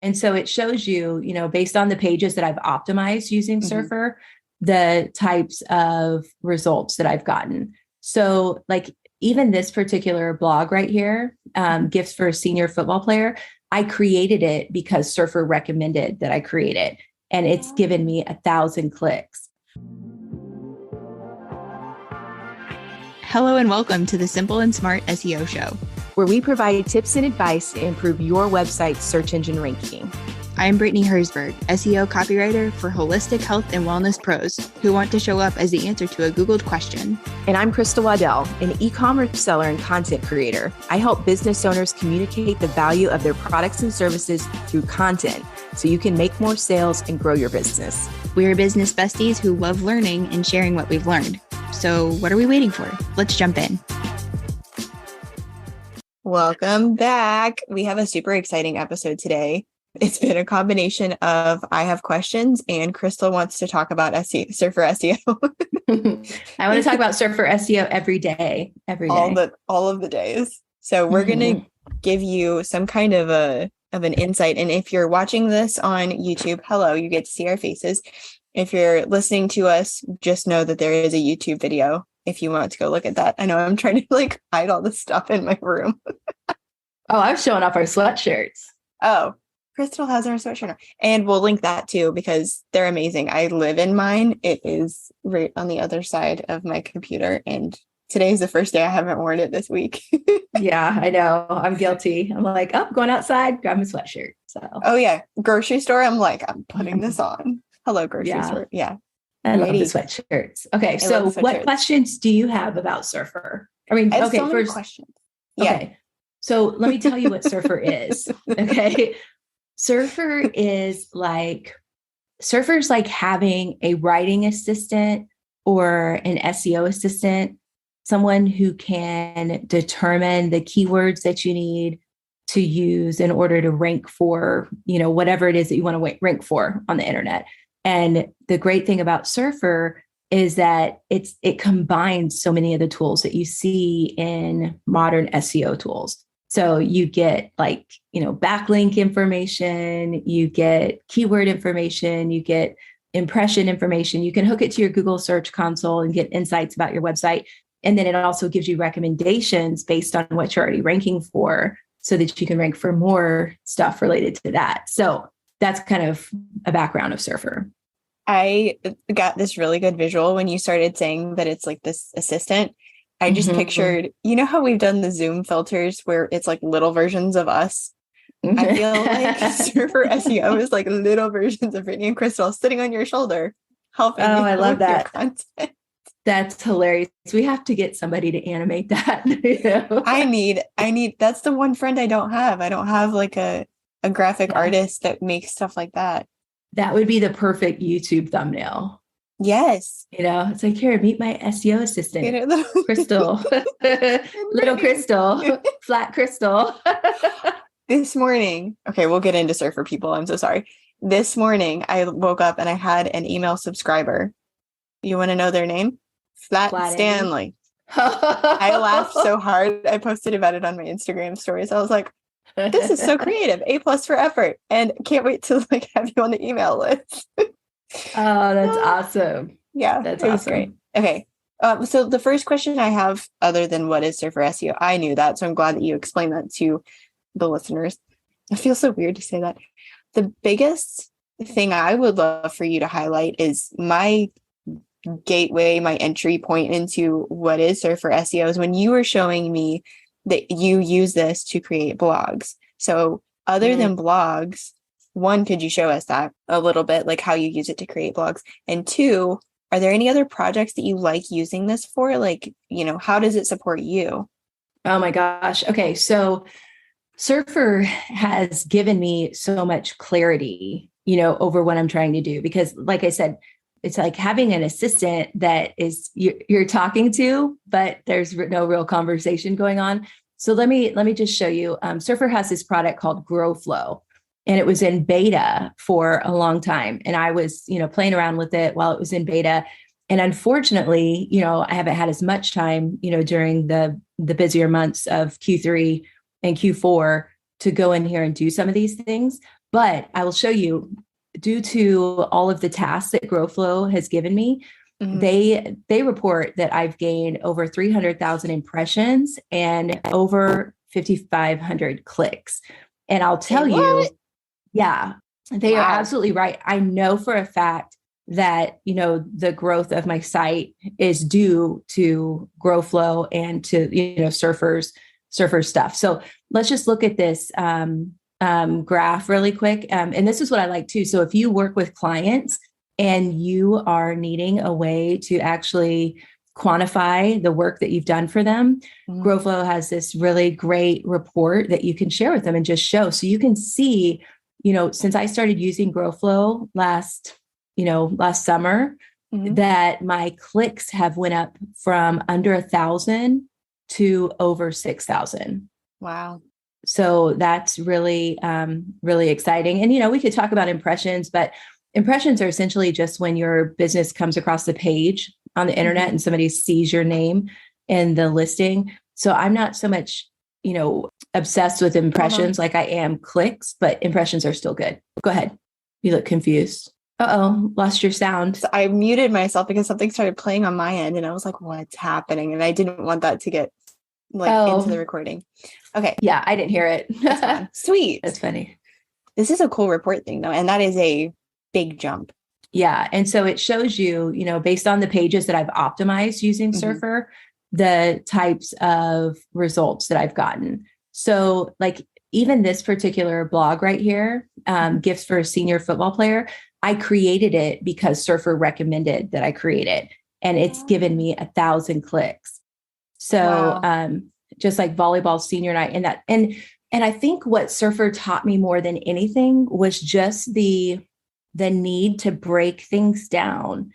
And so it shows you, based on the pages that I've optimized using Mhm. Surfer, the types of results that I've gotten. So like even this particular blog right here, Gifts for a Senior Football Player, I created it because Surfer recommended that I create it. And it's given me 1,000 clicks. Hello and welcome to the Simple and Smart SEO Show, where we provide tips and advice to improve your website's search engine ranking. I'm Brittany Herzberg, SEO copywriter for holistic health and wellness pros who want to show up as the answer to a Googled question. And I'm Crystal Waddell, an e-commerce seller and content creator. I help business owners communicate the value of their products and services through content so you can make more sales and grow your business. We're business besties who love learning and sharing what we've learned. So what are we waiting for? Let's jump in. Welcome back. We have a super exciting episode today. It's been a combination of I have questions and Crystal wants to talk about SEO, Surfer SEO. I want to talk about Surfer SEO every day. All of the days. So we're going to give you some kind of an insight. And if you're watching this on YouTube, hello, you get to see our faces. If you're listening to us, just know that there is a YouTube video if you want to go look at that. I know I'm trying to hide all this stuff in my room. I'm showing off our sweatshirts. Oh, Crystal has our sweatshirt on. And we'll link that too because they're amazing. I live in mine. It is right on the other side of my computer. And today's the first day I haven't worn it this week. Yeah, I know. I'm guilty. I'm going outside, grab my sweatshirt. So. Oh yeah. Grocery store. I'm putting this on. Hello, grocery store. Yeah. I love the sweatshirts. Okay. So what questions do you have about Surfer? I have so many questions. Yeah. Okay. So let me tell you what Surfer is. Okay. Surfer's like having a writing assistant or an SEO assistant, someone who can determine the keywords that you need to use in order to rank for, whatever it is that you want to rank for on the internet. And the great thing about Surfer is that it combines so many of the tools that you see in modern SEO tools. So you get backlink information, you get keyword information, you get impression information. You can hook it to your Google Search Console and get insights about your website. And then it also gives you recommendations based on what you're already ranking for so that you can rank for more stuff related to that. So that's kind of a background of Surfer. I got this really good visual when you started saying that it's like this assistant. I just pictured, how we've done the Zoom filters where it's like little versions of us. I feel like Surfer SEO is like little versions of Brittany and Crystal sitting on your shoulder, helping you. I love that. Content. That's hilarious. We have to get somebody to animate that. I need, that's the one friend I don't have. I don't have a graphic artist that makes stuff like that. That would be the perfect YouTube thumbnail. Yes. It's like, here, meet my SEO assistant, Crystal, little Crystal, flat Crystal. This morning, okay, we'll get into Surfer people. I'm so sorry. This morning, I woke up and I had an email subscriber. You want to know their name? Flat Stanley. I laughed so hard. I posted about it on my Instagram stories. I was like, this is so creative. A+ for effort. And can't wait to have you on the email list. Oh, that's awesome. Yeah, that's awesome. Great. Okay. So the first question I have, other than what is Surfer SEO, I knew that. So I'm glad that you explained that to the listeners. It feels so weird to say that. The biggest thing I would love for you to highlight is my gateway, my entry point into what is Surfer SEO is when you were showing me that you use this to create blogs. So other than blogs, one, could you show us that a little bit, like how you use it to create blogs? And two, are there any other projects that you like using this for? How does it support you? Oh my gosh. Okay. So Surfer has given me so much clarity, over what I'm trying to do, because like I said, it's like having an assistant that is you're talking to, but there's no real conversation going on. So let me just show you. Surfer has this product called Grow Flow. And it was in beta for a long time. And I was, playing around with it while it was in beta. And unfortunately, I haven't had as much time, during the busier months of Q3 and Q4 to go in here and do some of these things. But I will show you, due to all of the tasks that GrowFlow has given me, they report that I've gained over 300,000 impressions and over 5,500 clicks. And I'll tell you, yeah, they are absolutely right. I know for a fact that, the growth of my site is due to GrowFlow and to, Surfer's stuff. So let's just look at this graph really quick. And this is what I like too. So if you work with clients and you are needing a way to actually quantify the work that you've done for them, GrowFlow has this really great report that you can share with them and just show. So you can see, since I started using GrowFlow last summer, that my clicks have went up from under 1,000 to over 6,000. Wow. So that's really, really exciting. And, we could talk about impressions, but impressions are essentially just when your business comes across the page on the internet and somebody sees your name in the listing. So I'm not so much, obsessed with impressions like I am clicks, but impressions are still good. Go ahead. You look confused. Uh-oh, lost your sound. So I muted myself because something started playing on my end and I was like, what's happening? And I didn't want that to get into the recording. Okay. Yeah, I didn't hear it. Sweet. That's funny. This is a cool report thing though. And that is a big jump. Yeah. And so it shows you, based on the pages that I've optimized using Surfer, the types of results that I've gotten. So like even this particular blog right here, Gifts for a Senior Football Player, I created it because Surfer recommended that I create it. And it's given me 1,000 clicks. So just like volleyball senior night and I think what Surfer taught me more than anything was just the need to break things down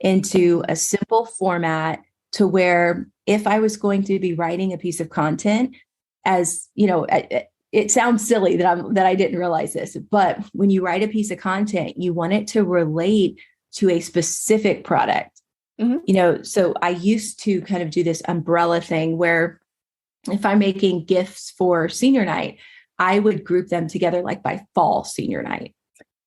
into a simple format to where if I was going to be writing a piece of content, as it sounds silly that I didn't realize this, but when you write a piece of content, you want it to relate to a specific product. So I used to kind of do this umbrella thing where if I'm making gifts for senior night, I would group them together like by fall senior night.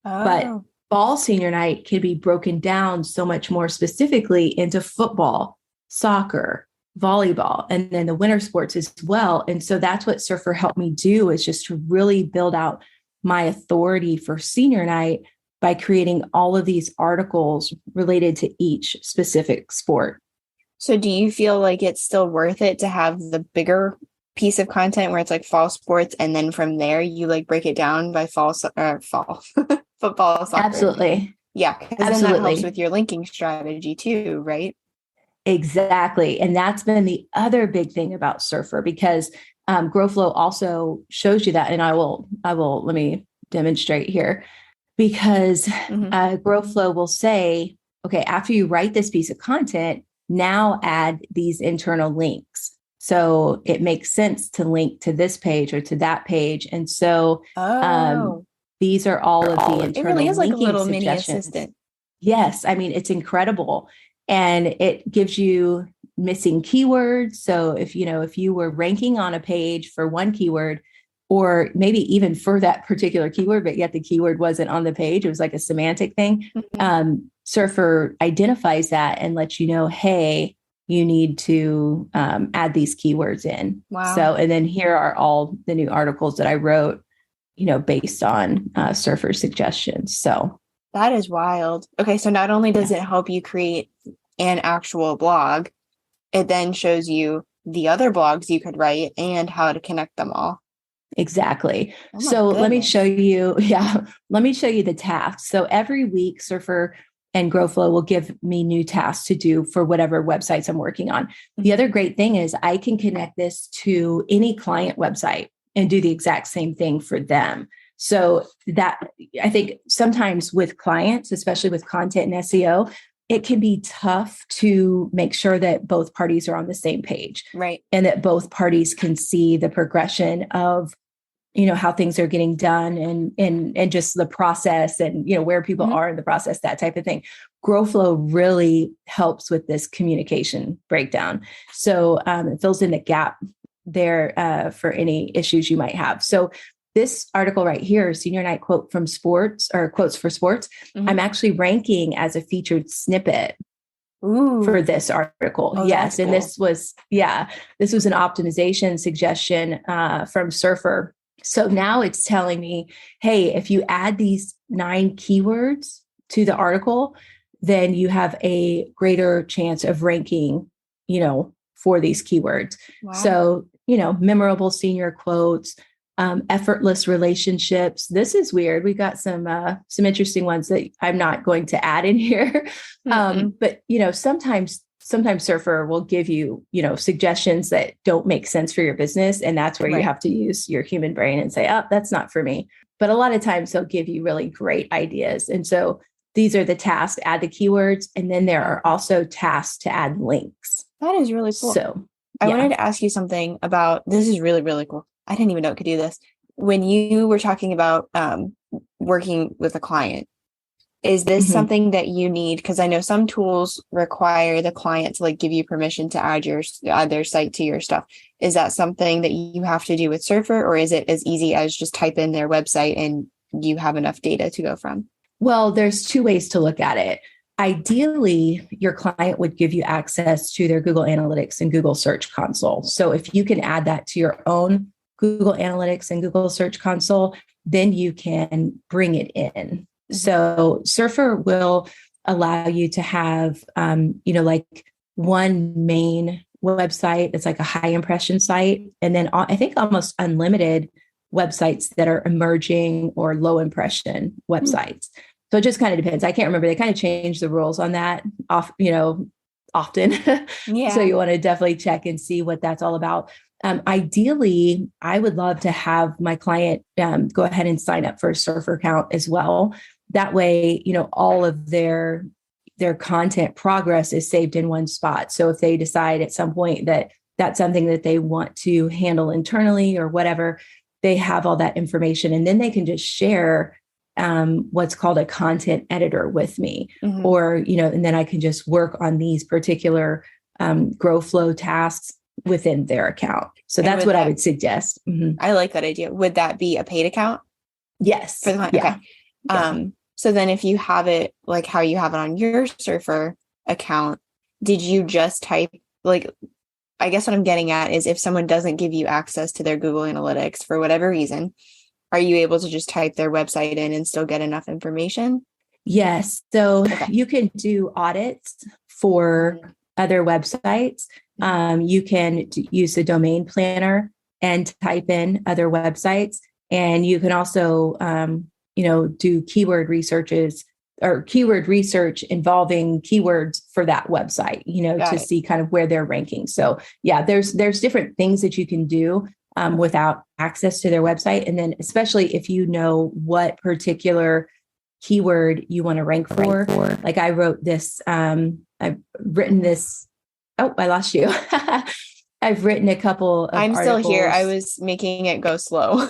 But fall senior night can be broken down so much more specifically into football, soccer, volleyball, and then the winter sports as well. And so that's what Surfer helped me do, is just to really build out my authority for senior night by creating all of these articles related to each specific sport. So do you feel like it's still worth it to have the bigger piece of content where it's like fall sports, and then from there you like break it down by fall football, soccer? Absolutely. Yeah, because then that helps with your linking strategy too, right? Exactly. And that's been the other big thing about Surfer, because GrowFlow also shows you that. And I will, let me demonstrate here, because GrowFlow will say, okay, after you write this piece of content, now add these internal links. So it makes sense to link to this page or to that page. And so these are all of the internal linking suggestions. It really is like a little mini assistant. Yes. I mean, it's incredible. And it gives you missing keywords. So if you were ranking on a page for one keyword, or maybe even for that particular keyword, but yet the keyword wasn't on the page, it was like a semantic thing. Surfer identifies that and lets you know, hey, you need to add these keywords in. Wow. So, and then here are all the new articles that I wrote, based on Surfer suggestions. So that is wild. Okay. So not only does it help you create an actual blog, it then shows you the other blogs you could write and how to connect them all. Exactly. So let me show you. Yeah. Let me show you the tasks. So every week, Surfer and GrowFlow will give me new tasks to do for whatever websites I'm working on. The other great thing is I can connect this to any client website and do the exact same thing for them. So that, I think sometimes with clients, especially with content and SEO, it can be tough to make sure that both parties are on the same page. Right. And that both parties can see the progression of, how things are getting done and just the process and, where people are in the process, that type of thing. GrowFlow really helps with this communication breakdown. So it fills in the gap there for any issues you might have. So this article right here, Senior Night Quote from Sports or Quotes for Sports, I'm actually ranking as a featured snippet for this article. Oh, yes. And cool. this was an optimization suggestion from Surfer. So now it's telling me, hey, if you add these 9 keywords to the article, then you have a greater chance of ranking, for these keywords. Wow. So, memorable senior quotes, effortless relationships. This is weird. We got some interesting ones that I'm not going to add in here. But, sometimes Surfer will give you, suggestions that don't make sense for your business. And that's where you have to use your human brain and say, oh, that's not for me. But a lot of times they'll give you really great ideas. And so these are the tasks, add the keywords. And then there are also tasks to add links. That is really cool. So I wanted to ask you something about, this is really, really cool. I didn't even know it could do this. When you were talking about working with a client, is this something that you need? Because I know some tools require the client to give you permission to add their site to your stuff. Is that something that you have to do with Surfer, or is it as easy as just type in their website and you have enough data to go from? Well, there's 2 ways to look at it. Ideally, your client would give you access to their Google Analytics and Google Search Console. So if you can add that to your own Google Analytics and Google Search Console, then you can bring it in. So Surfer will allow you to have, one main website. It's like a high impression site. And then I think almost unlimited websites that are emerging or low impression websites. So it just kind of depends. I can't remember. They kind of change the rules on that often. So you want to definitely check and see what that's all about. Ideally, I would love to have my client go ahead and sign up for a Surfer account as well. That way, all of their content progress is saved in one spot. So if they decide at some point that that's something that they want to handle internally or whatever, they have all that information, and then they can just share what's called a content editor with me, or, and then I can just work on these particular grow flow tasks within their account. So that's what I would suggest. I like that idea. Would that be a paid account? Yes. For the client? Yeah. Okay. So then if you have it like how you have it on your Surfer account, did you just type, I guess what I'm getting at is if someone doesn't give you access to their Google Analytics for whatever reason, are you able to just type their website in and still get enough information? Yes. So you can do audits for other websites. You can use the domain planner and type in other websites. And you can also, do keyword researches or keyword research involving keywords for that website, to see kind of where they're ranking. So there's different things that you can do without access to their website. And then especially if you know what particular keyword you want to rank for. Like I wrote this, I've written this. Oh, I lost you. I've written a couple of I'm articles. Still here. I was making it go slow.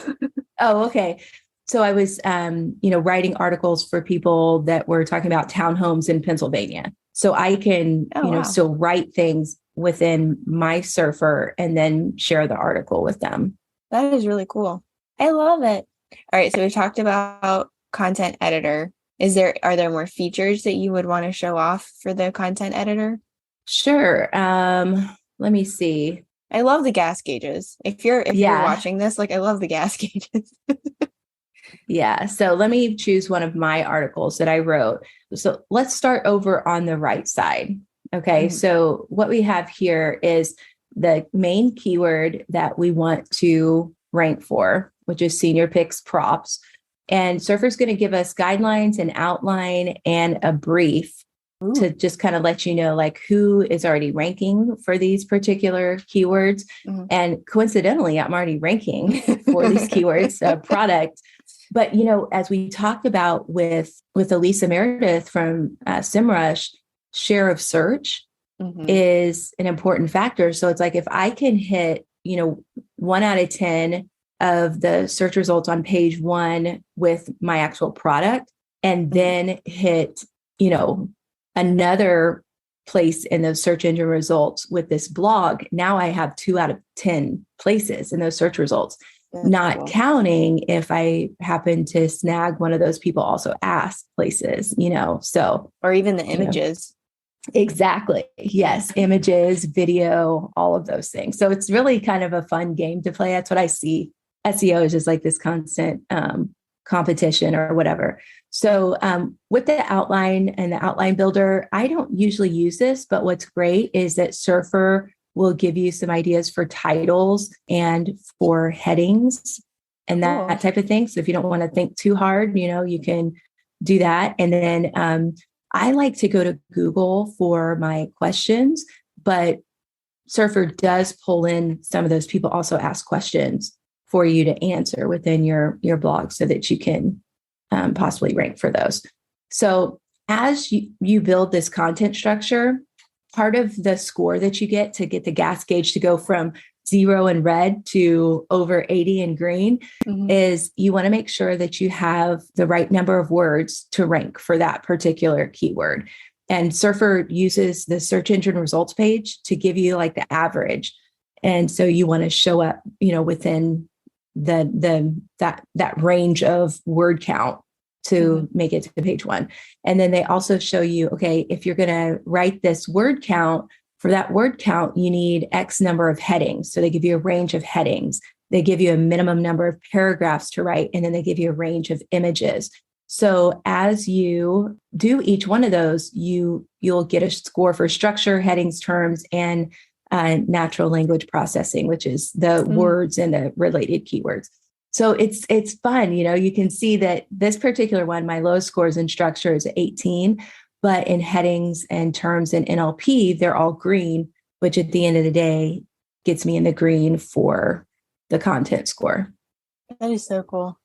Oh, okay. So I was, writing articles for people that were talking about townhomes in Pennsylvania. So I can, still write things within my Surfer and then share the article with them. That is really cool. I love it. All right. So we've talked about content editor. Are there more features that you would want to show off for the content editor? Sure. Let me see. I love the gas gauges. If you're watching this, I love the gas gauges. Yeah. So let me choose one of my articles that I wrote. So let's start over on the right side. Okay. So what we have here is the main keyword that we want to rank for, which is senior picks props. And Surfer's going to give us guidelines, an outline, and a brief to just kind of let you know, who is already ranking for these particular keywords. And coincidentally, I'm already ranking for these keywords, product. But, as we talked about with Elisa Meredith from SEMrush, share of search is an important factor. So it's if I can hit, 1 out of 10 of the search results on page 1 with my actual product, and then hit, another place in those search engine results with this blog, now I have 2 out of 10 places in those search results. That's not cool. counting if I happen to snag one of those people also ask places, so. Or even the images. Exactly. Yes. Images, video, all of those things. So it's really kind of a fun game to play. That's what I see. SEO is just like this constant competition or whatever. So with the outline and the outline builder, I don't usually use this, but what's great is that Surfer will give you some ideas for titles and for headings and that type of thing. So if you don't want to think too hard, you can do that. And then I like to go to Google for my questions, but Surfer does pull in some of those people also ask questions for you to answer within your blog so that you can possibly rank for those. So as you build this content structure, part of the score that you get to get the gas gauge to go from 0 in red to over 80 in green is you want to make sure that you have the right number of words to rank for that particular keyword. And Surfer uses the search engine results page to give you like the average. And so you want to show up, within that range of word count to make it to page 1. And then they also show you, okay, if you're going to write this word count, for that word count, you need X number of headings. So they give you a range of headings. They give you a minimum number of paragraphs to write, and then they give you a range of images. So as you do each one of those, you'll get a score for structure, headings, terms, and natural language processing, which is the words and the related keywords. So it's fun. You can see that this particular one, my lowest scores in structure is 18. But in headings and terms and NLP, they're all green, which at the end of the day gets me in the green for the content score. That is so cool.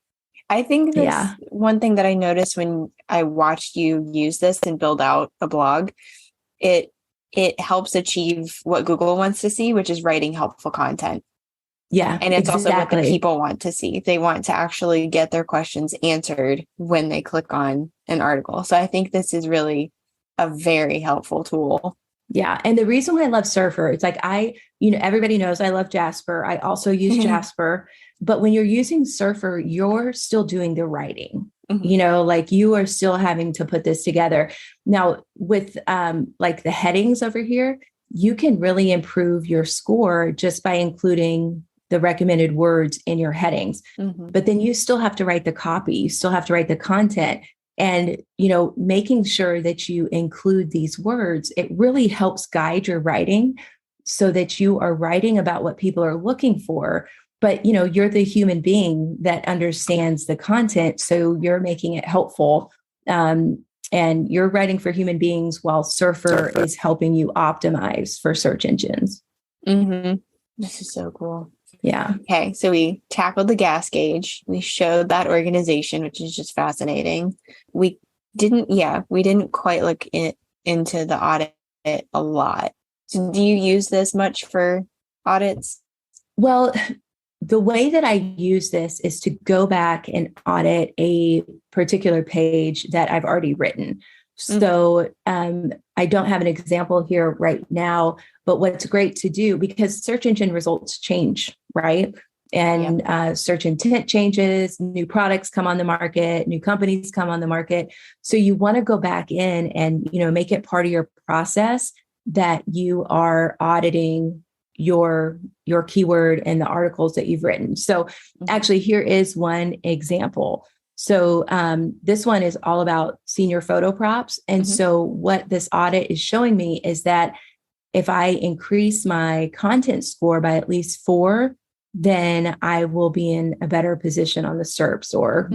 I think that's one thing that I noticed when I watched you use this and build out a blog. It helps achieve what Google wants to see, which is writing helpful content. Yeah. And it's also what the people want to see. They want to actually get their questions answered when they click on an article. So I think this is really a very helpful tool. Yeah. And the reason why I love Surfer, it's like everybody knows I love Jasper. I also use Jasper. But when you're using Surfer, you're still doing the writing. Like you are still having to put this together. Now with like the headings over here, you can really improve your score just by including the recommended words in your headings. But then you still have to write the copy. You still have to write the content. And, making sure that you include these words, it really helps guide your writing so that you are writing about what people are looking for. But, you're the human being that understands the content. So you're making it helpful. And you're writing for human beings while Surfer is helping you optimize for search engines. This is so cool. Yeah. Okay. So we tackled the gas gauge. We showed that organization, which is just fascinating. We didn't quite look into the audit a lot. So do you use this much for audits? Well, the way that I use this is to go back and audit a particular page that I've already written. So I don't have an example here right now, but what's great to do, because search engine results change, right? And search intent changes, new products come on the market, new companies come on the market. So you want to go back in and, make it part of your process that you are auditing your keyword and the articles that you've written. So actually, here is one example. So this one is all about senior photo props. And so what this audit is showing me is that if I increase my content score by at least 4, then I will be in a better position on the SERPs or,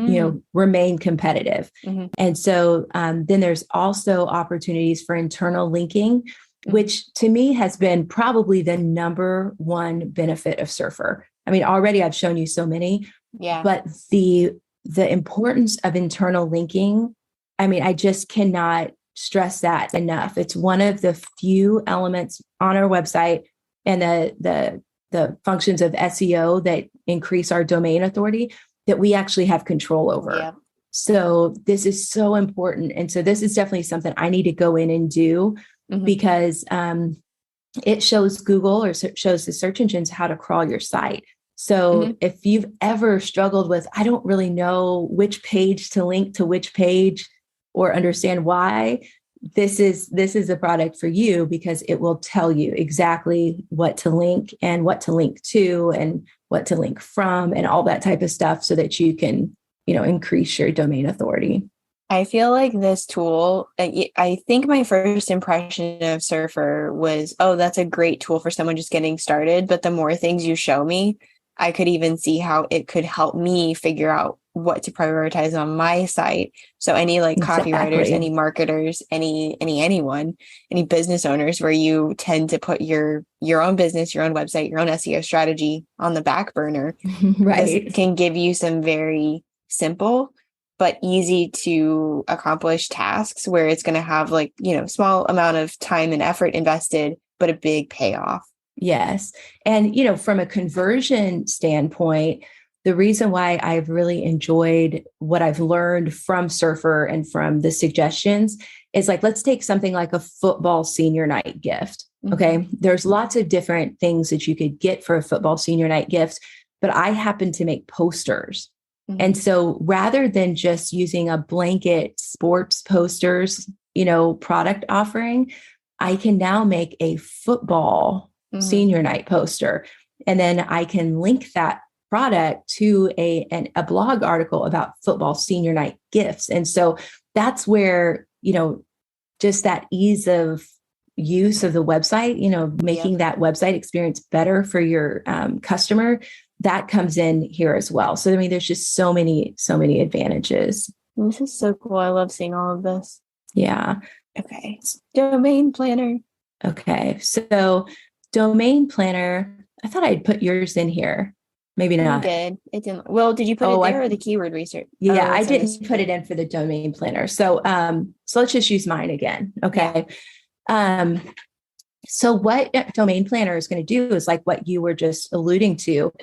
remain competitive. And so then there's also opportunities for internal linking, which to me has been probably the number one benefit of Surfer. I mean, already I've shown you so many, but the importance of internal linking, I mean, I just cannot stress that enough. It's one of the few elements on our website and the functions of SEO that increase our domain authority that we actually have control over. So this is so important. And so this is definitely something I need to go in and do because it shows Google or shows the search engines how to crawl your site. So if you've ever struggled with, I don't really know which page to link to which page or understand why, this is a product for you, because it will tell you exactly what to link and what to link to and what to link from and all that type of stuff, so that you can, increase your domain authority. I feel like this tool, I think my first impression of Surfer was, oh, that's a great tool for someone just getting started. But the more things you show me, I could even see how it could help me figure out what to prioritize on my site. So any copywriters, any marketers, anyone, any business owners where you tend to put your own business, your own website, your own SEO strategy on the back burner, right? This can give you some very simple but easy to accomplish tasks where it's going to have small amount of time and effort invested, but a big payoff. Yes. And, from a conversion standpoint, the reason why I've really enjoyed what I've learned from Surfer and from the suggestions is let's take something like a football senior night gift. Okay. There's lots of different things that you could get for a football senior night gift, but I happen to make posters. And so rather than just using a blanket sports posters, product offering, I can now make a football senior night poster. And then I can link that product to a blog article about football senior night gifts. And so that's where, just that ease of use of the website, making that website experience better for your customer, that comes in here as well. So, there's just so many advantages. This is so cool. I love seeing all of this. Yeah. Okay. Domain planner. Okay. So domain planner, I thought I'd put yours in here. Maybe not. You did. It didn't. Well, did you put it there or the keyword research? Yeah, I didn't put it in for the domain planner. So, so let's just use mine again. Okay. Yeah. So what domain planner is going to do is what you were just alluding to.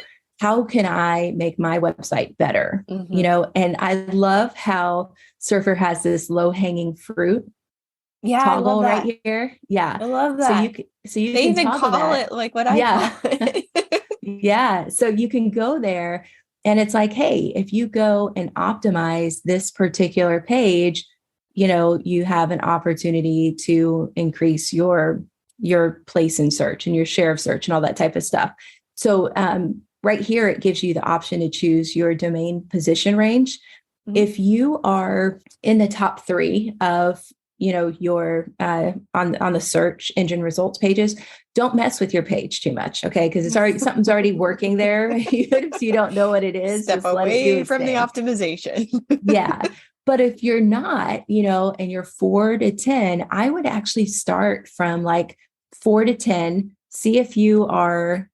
How can I make my website better? And I love how Surfer has this low hanging fruit toggle right here. Yeah. I love that. So you they can even call that. it what I call it. Yeah. So you can go there and it's hey, if you go and optimize this particular page, you have an opportunity to increase your place in search and your share of search and all that type of stuff. So, right here, it gives you the option to choose your domain position range. If you are in the top 3 of, your on the search engine results pages, don't mess with your page too much, okay? Because something's already working there. If you don't know what it is, step away from the optimization. Yeah. But if you're not, and you're 4 to 10, I would actually start from 4 to 10, see if you're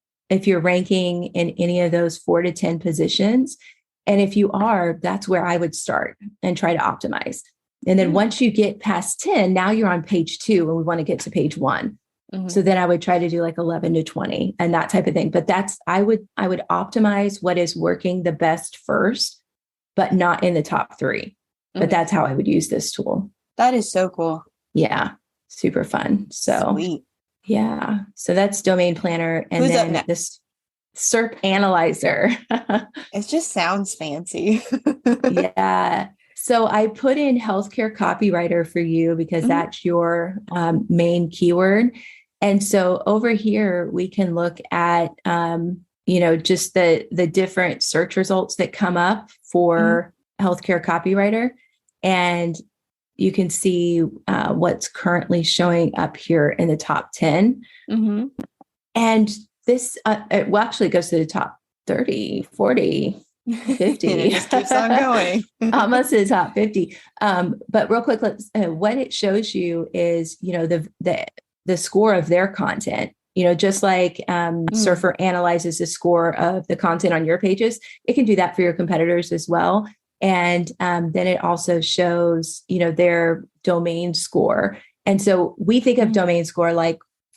ranking in any of those 4 to 10 positions. And if you are, that's where I would start and try to optimize. And then once you get past 10, now you're on page 2 and we want to get to page 1. So then I would try to do 11 to 20 and that type of thing. But I would optimize what is working the best first, but not in the top 3. But that's how I would use this tool. That is so cool. Yeah. Super fun. So sweet. Yeah. So that's domain planner. And Who's then this SERP analyzer. It just sounds fancy. Yeah. So I put in healthcare copywriter for you because that's your main keyword. And so over here, we can look at, just the different search results that come up for healthcare copywriter. And you can see what's currently showing up here in the top 10. And this, actually goes to the top 30, 40, 50. And it just keeps on going. Almost to the top 50. But real quick, what it shows you is, the score of their content. Just like Surfer analyzes the score of the content on your pages, it can do that for your competitors as well. And then it also shows, their domain score. And so we think of domain score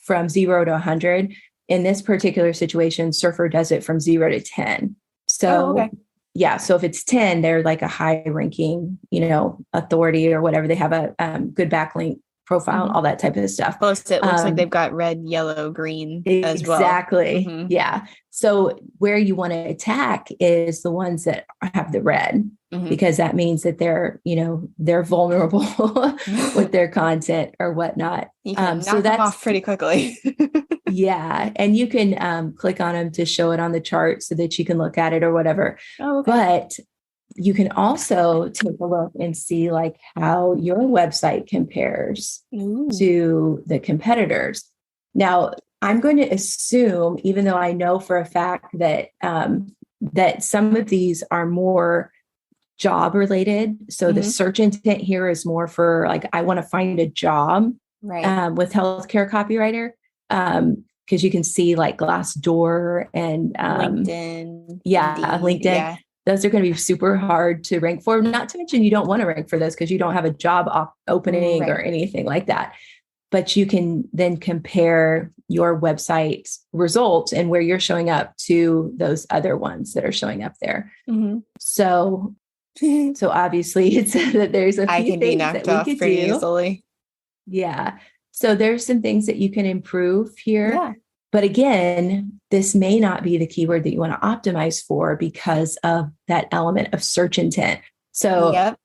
from 0 to 100. In this particular situation, Surfer does it from 0 to 10. So, yeah. So if it's 10, they're a high ranking, authority or whatever. They have a good backlink profile and all that type of stuff. Most it looks like they've got red, yellow, green as well. Exactly. Yeah. So where you want to attack is the ones that have the red, because that means that they're, they're vulnerable with their content or whatnot. You can knock them off pretty quickly. Yeah. And you can click on them to show it on the chart so that you can look at it or whatever. Oh, okay. But you can also take a look and see like how your website compares to the competitors. Now, I'm going to assume, even though I know for a fact that that some of these are more job related. So the search intent here is more for like, I want to find a job with healthcare copywriter. Because you can see like Glassdoor and LinkedIn. LinkedIn. Yeah. Those are going to be super hard to rank for. Not to mention you don't want to rank for those because you don't have a job opening or anything like that. But you can then compare your website's results and where you're showing up to those other ones that are showing up there. So obviously it's that there's a few things that we could do easily. Yeah. So there's some things that you can improve here. Yeah. But again, this may not be the keyword that you want to optimize for because of that element of search intent. So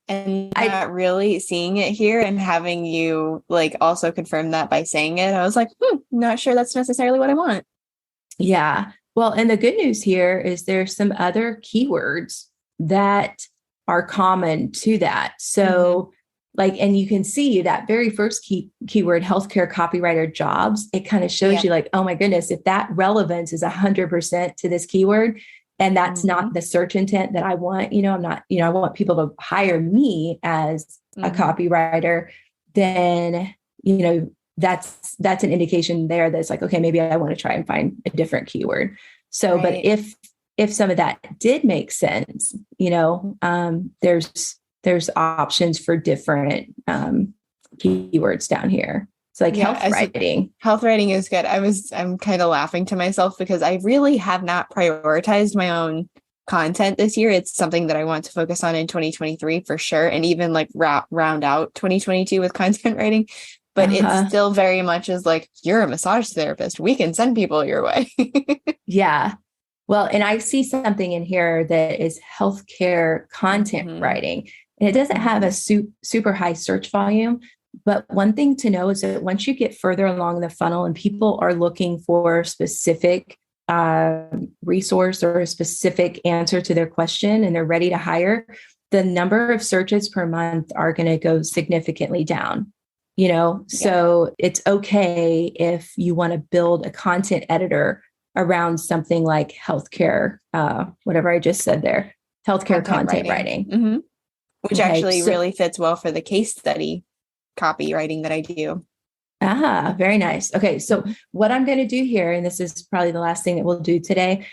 and not really seeing it here and having you like also confirm that by saying it, I was like, not sure that's necessarily what I want. Yeah. Well, and the good news here is there's some other keywords that are common to that. So and you can see that very first keyword, healthcare copywriter jobs, it kind of shows you like, oh my goodness, if that relevance is 100% to this keyword, and that's not the search intent that I want, I'm not, I want people to hire me as a copywriter, then, that's an indication there that's like, okay, maybe I want to try and find a different keyword. So, but if some of that did make sense, there's options for different keywords down here. So like health writing. Health writing is good. I'm kind of laughing to myself because I really have not prioritized my own content this year. It's something that I want to focus on in 2023 for sure. And even like round out 2022 with content writing. But it's still very much as like, you're a massage therapist. We can send people your way. Yeah. Well, and I see something in here that is healthcare content writing. And it doesn't have a super high search volume. But one thing to know is that once you get further along the funnel and people are looking for specific resource or a specific answer to their question and they're ready to hire, the number of searches per month are going to go significantly down. So it's okay if you want to build a content editor around something like healthcare, whatever I just said there, healthcare content writing. Which actually really fits well for the case study copywriting that I do. Very nice. Okay. So what I'm going to do here, and this is probably the last thing that we'll do today,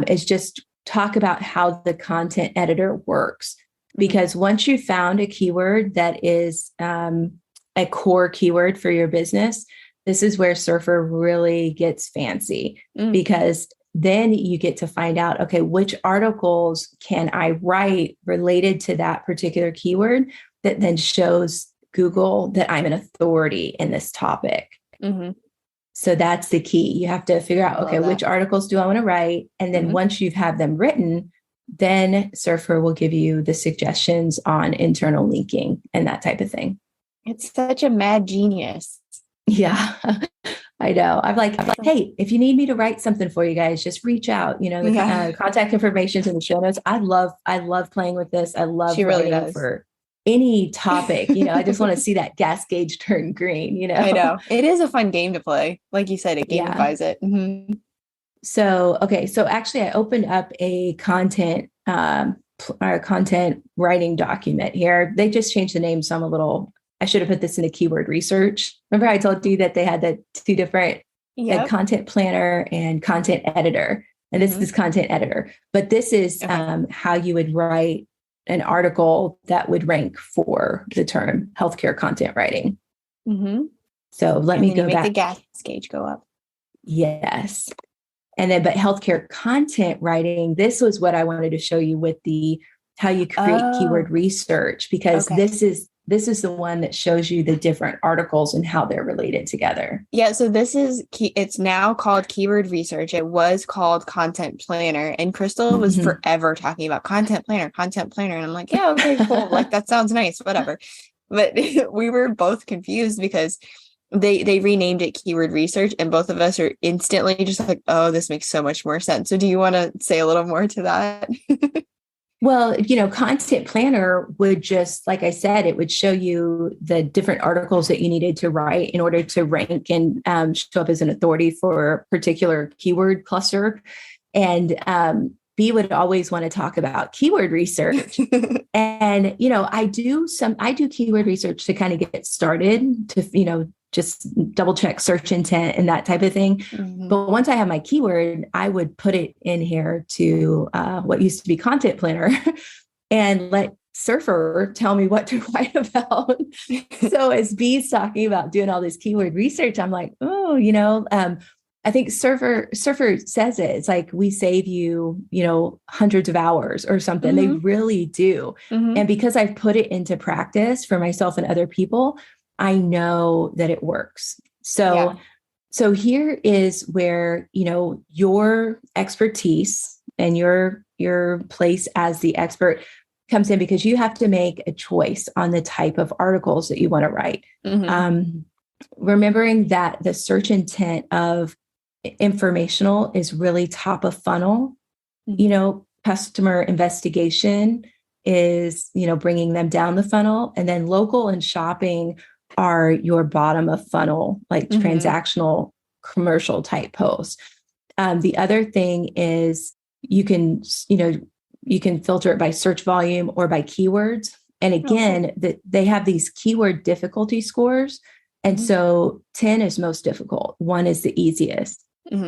is just talk about how the content editor works. Because once you've found a keyword that is a core keyword for your business, this is where Surfer really gets fancy because then you get to find out, okay, which articles can I write related to that particular keyword that then shows Google that I'm an authority in this topic. So that's the key. You have to figure out, okay, which articles do I want to write? And then once you've had them written, then Surfer will give you the suggestions on internal linking and that type of thing. It's such a mad genius. Yeah, I know. I'm like, hey, if you need me to write something for you guys, just reach out. The contact information's in the show notes. I love playing with this. I love writing for any topic. I just want to see that gas gauge turn green. I know it is a fun game to play. Like you said, it gamifies it. So, okay. So actually I opened up a content writing document here. They just changed the name. So I should have put this in a keyword research. Remember I told you that they had the two different content planner and content editor. And this is content editor, but this is how you would write an article that would rank for the term healthcare content writing. So let me go back. The gas gauge go up. Yes. And then, but healthcare content writing, this was what I wanted to show you with how you create keyword research, because this this is the one that shows you the different articles and how they're related together. Yeah. So this is it's now called keyword research. It was called content planner, and Crystal was forever talking about content planner. And I'm like, yeah, okay, cool. Like that sounds nice, whatever. But we were both confused because they renamed it keyword research, and both of us are instantly just like, oh, this makes so much more sense. So do you want to say a little more to that? Well, content planner would just, like I said, it would show you the different articles that you needed to write in order to rank and show up as an authority for a particular keyword cluster. And B would always want to talk about keyword research. And, I do keyword research to kind of get started to, just double check search intent and that type of thing. But once I have my keyword, I would put it in here to what used to be content planner and let Surfer tell me what to write about. So as B's talking about doing all this keyword research, I'm like, oh, I think Surfer says it. It's like, we save you, hundreds of hours or something. They really do. And because I've put it into practice for myself and other people, I know that it works. So here is where, your expertise and your place as the expert comes in, because you have to make a choice on the type of articles that you want to write. Remembering that the search intent of informational is really top of funnel. Customer investigation is, bringing them down the funnel, and then local and shopping are your bottom of funnel, like transactional commercial type posts. The other thing is you can filter it by search volume or by keywords. And again, they have these keyword difficulty scores. And so 10 is most difficult. 1 is the easiest.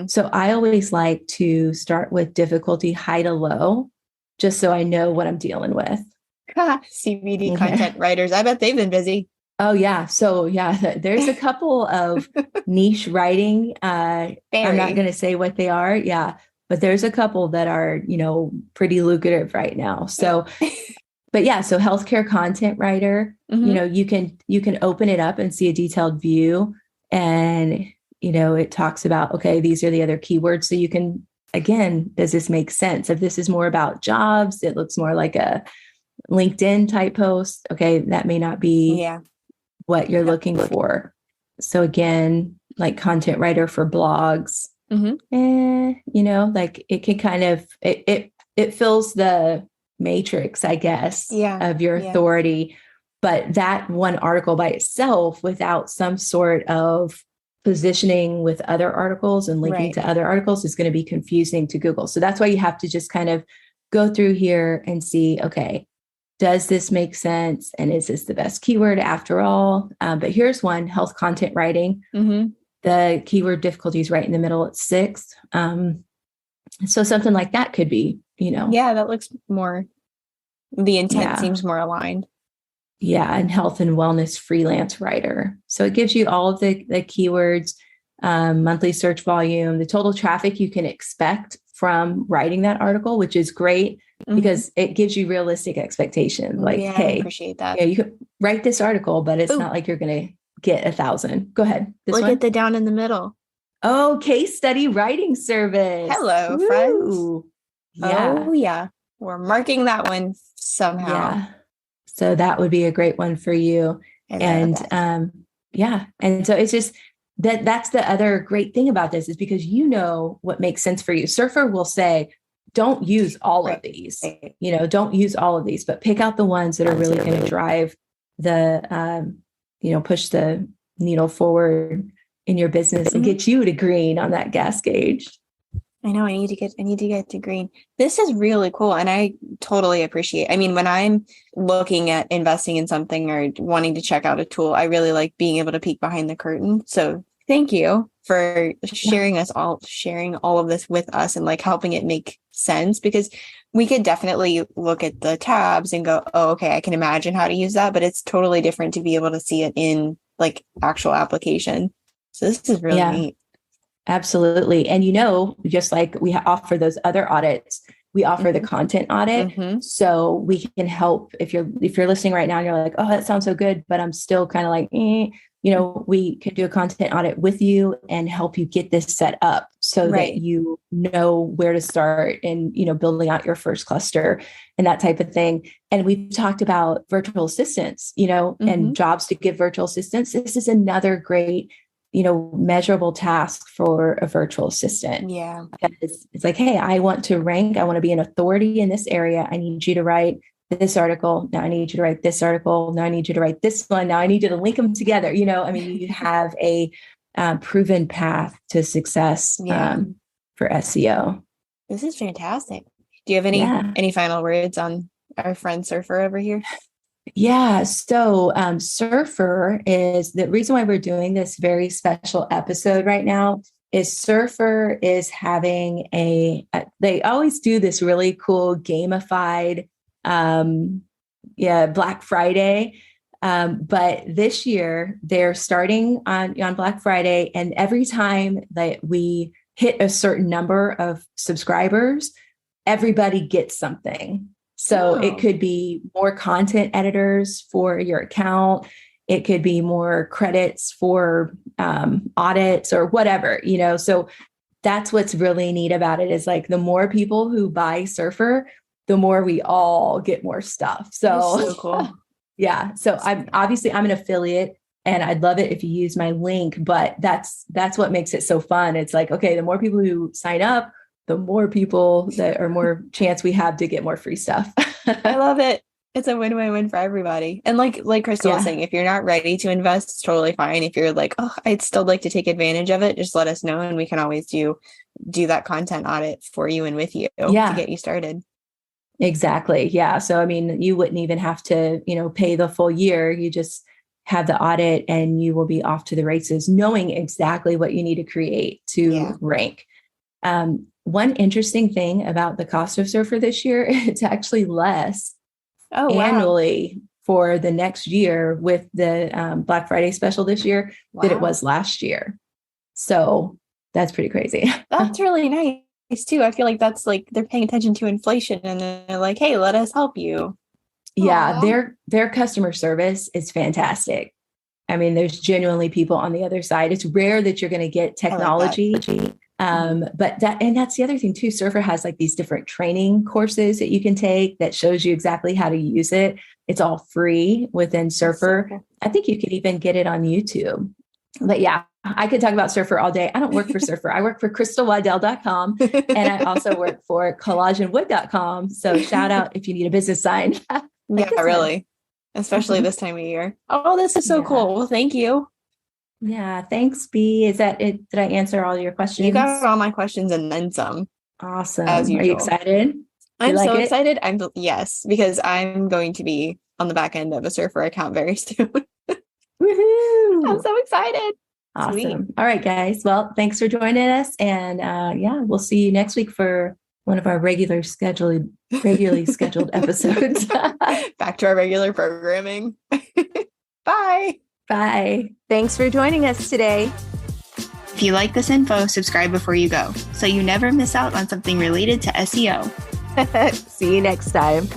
So I always like to start with difficulty high to low, just so I know what I'm dealing with. CBD content writers. I bet they've been busy. Oh, yeah. So, there's a couple of niche writing. I'm not going to say what they are. Yeah. But there's a couple that are, pretty lucrative right now. So, but yeah, so healthcare content writer, you can open it up and see a detailed view, and, it talks about, okay, these are the other keywords. So you can, again, does this make sense? If this is more about jobs, it looks more like a LinkedIn type post. Okay. That may not be what you're looking for. So again, like content writer for blogs, like it can kind of, it fills the matrix, I guess, of your authority. But that one article by itself, without some sort of positioning with other articles and linking to other articles, is going to be confusing to Google. So that's why you have to just kind of go through here and see, okay, does this make sense? And is this the best keyword after all? But here's one, health content writing. The keyword difficulty is right in the middle at 6. So something like that could be, Yeah, that looks more, the intent seems more aligned. Yeah. And health and wellness freelance writer. So it gives you all of the keywords, monthly search volume, the total traffic you can expect from writing that article, which is great because it gives you realistic expectations. Like, hey, I appreciate that. You could write this article, but it's not like you're going to get 1,000. Go ahead. Look at the down in the middle. Oh, case study writing service. Hello, friends. Yeah. Oh, yeah. We're marking that one somehow. Yeah. So that would be a great one for you. And And so it's just that's the other great thing about this, is because what makes sense for you. Surfer will say, don't use all of these, don't use all of these, but pick out the ones that are really going to drive the, push the needle forward in your business and get you to green on that gas gauge. I know I need to get to green. This is really cool. And I totally appreciate, when I'm looking at investing in something or wanting to check out a tool, I really like being able to peek behind the curtain. So thank you for sharing all of this with us and like helping it make sense, because we could definitely look at the tabs and go, oh, okay, I can imagine how to use that, but it's totally different to be able to see it in like actual application. So this is really neat. Absolutely. And, just like we offer those other audits, we offer the content audit. So we can help if you're listening right now and you're like, oh, that sounds so good, but I'm still kind of like, we can do a content audit with you and help you get this set up so that you know where to start and, building out your first cluster and that type of thing. And we've talked about virtual assistants, and jobs to give virtual assistants. This is another great, measurable task for a virtual assistant. Yeah. It's like, hey, I want to rank. I want to be an authority in this area. I need you to write this article. Now I need you to write this article. Now I need you to write this one. Now I need you to link them together. You have a proven path to success for SEO. This is fantastic. Do you have any final words on our friend Surfer over here? Yeah. So Surfer is the reason why we're doing this very special episode right now is Surfer is having they always do this really cool gamified Black Friday. But this year they're starting on Black Friday, and every time that we hit a certain number of subscribers, everybody gets something. So it could be more content editors for your account. It could be more credits for audits or whatever, so that's what's really neat about it is like the more people who buy Surfer, the more we all get more stuff. So cool. Yeah. So I'm an affiliate and I'd love it if you use my link, but that's what makes it so fun. It's like, okay, the more people who sign up, the more people that are more chance we have to get more free stuff. I love it. It's a win-win-win for everybody. And like Crystal was saying, if you're not ready to invest, it's totally fine. If you're like, oh, I'd still like to take advantage of it, just let us know. And we can always do that content audit for you and with you to get you started. Exactly. Yeah. So, you wouldn't even have to, pay the full year. You just have the audit and you will be off to the races, knowing exactly what you need to create to rank. One interesting thing about the cost of Surfer this year, it's actually less annually for the next year with the Black Friday special this year than it was last year. So that's pretty crazy. That's really nice too. I feel like that's like they're paying attention to inflation and they're like, hey, let us help you. Yeah, their customer service is fantastic. There's genuinely people on the other side. It's rare that you're going to get technology. But that's the other thing too. Surfer has like these different training courses that you can take that shows you exactly how to use it. It's all free within Surfer. So cool. I think you could even get it on YouTube. But yeah, I could talk about Surfer all day. I don't work for Surfer. I work for crystalwydell.com and I also work for collagenwood.com. So shout out if you need a business sign. Really. Especially this time of year. Oh, this is so cool. Well, thank you. Yeah. Thanks, B. Is that it? Did I answer all your questions? You got all my questions and then some. Awesome. As usual. Are you excited? I'm so excited. Yes, because I'm going to be on the back end of a Surfer account very soon. Woohoo! I'm so excited. Awesome. Sweet. All right, guys. Well, thanks for joining us. And we'll see you next week for one of our regularly scheduled episodes. Back to our regular programming. Bye. Bye. Thanks for joining us today. If you like this info, subscribe before you go so you never miss out on something related to SEO. See you next time.